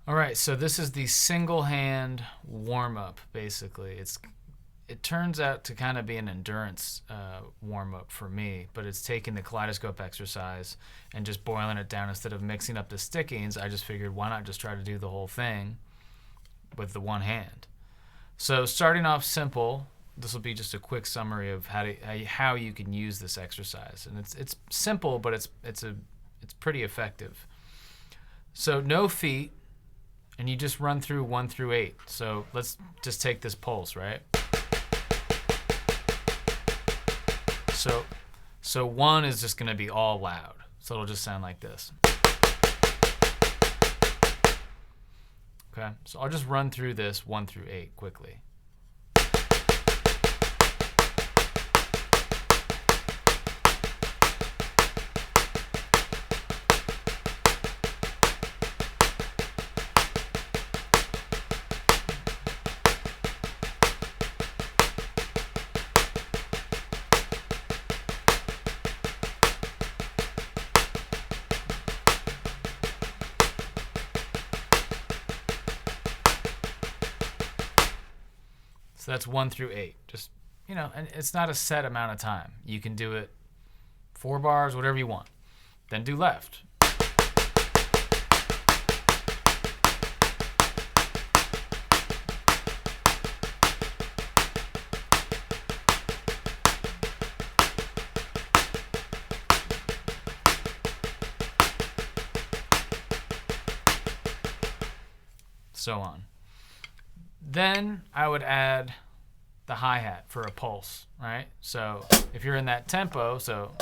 All right, so this is the single hand warm up. Basically, it turns out to kind of be an endurance warm up for me, but it's taking the kaleidoscope exercise and just boiling it down instead of mixing up the stickings. I just figured why not just try to do the whole thing with the one hand. So starting off simple, this will be just a quick summary of how you can use this exercise, and it's simple, but it's pretty effective. So no feet. And you just run through 1 through 8. So let's just take this pulse, right? So 1 is just going to be all loud. So it'll just sound like this. Okay, so I'll just run through this 1 through 8 quickly. So that's 1 through 8. Just, and it's not a set amount of time. You can do it 4 bars, whatever you want. Then do left. So on. Then I would add the hi-hat for a pulse, right? So if you're in that tempo, so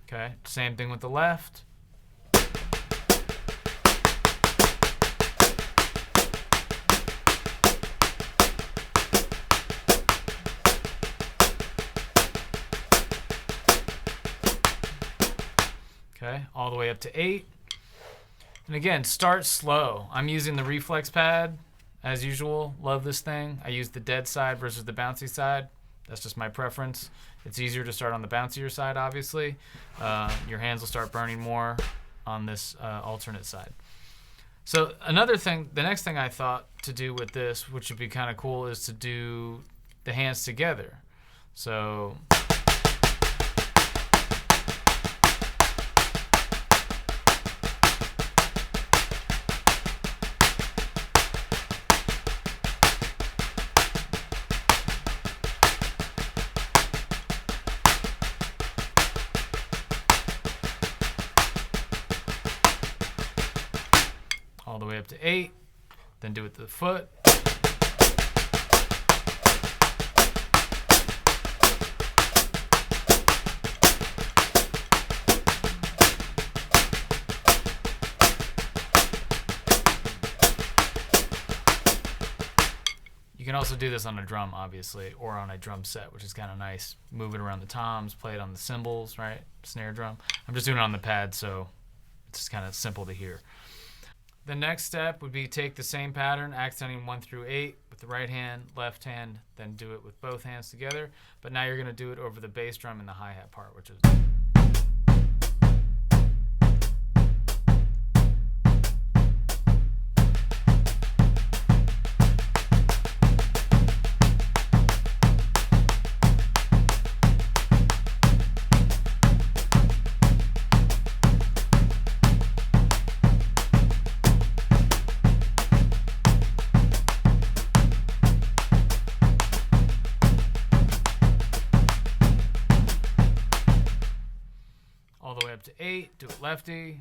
okay, same thing with the left. Okay, all the way up to 8. And again, start slow. I'm using the reflex pad as usual. Love this thing. I use the dead side versus the bouncy side. That's just my preference. It's easier to start on the bouncier side, obviously. Your hands will start burning more on this alternate side. So another thing, the next thing I thought to do with this, which would be kind of cool, is to do the hands together. So all the way up to 8, then do it to the foot. You can also do this on a drum, obviously, or on a drum set, which is kind of nice. Move it around the toms, play it on the cymbals, right? Snare drum. I'm just doing it on the pad, so it's kind of simple to hear. The next step would be take the same pattern, accenting 1 through 8 with the right hand, left hand, then do it with both hands together. But now you're going to do it over the bass drum and the hi-hat part, which is... all the way up to 8, do it lefty.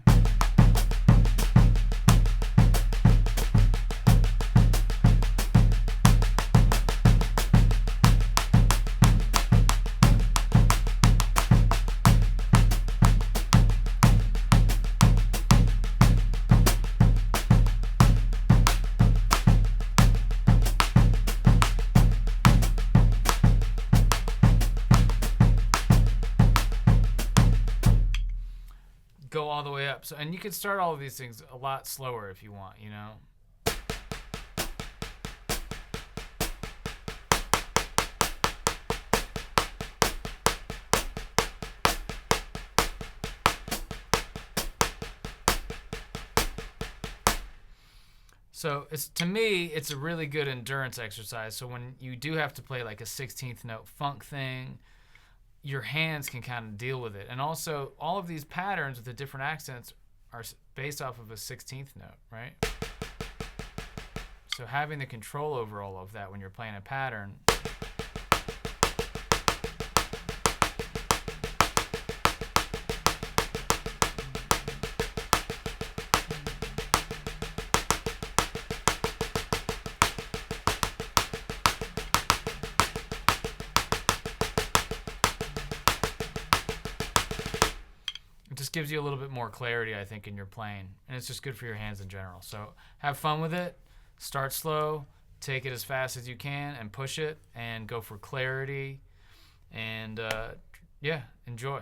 all the way up. So, and you can start all of these things a lot slower if you want, you know. So to me, it's a really good endurance exercise. So when you do have to play like a 16th note funk thing, your hands can kind of deal with it. And also, all of these patterns with the different accents are based off of a 16th note, right? So having the control over all of that when you're playing a pattern. It just gives you a little bit more clarity, I think, in your playing. And it's just good for your hands in general. So have fun with it. Start slow. Take it as fast as you can and push it and go for clarity. And, yeah, enjoy.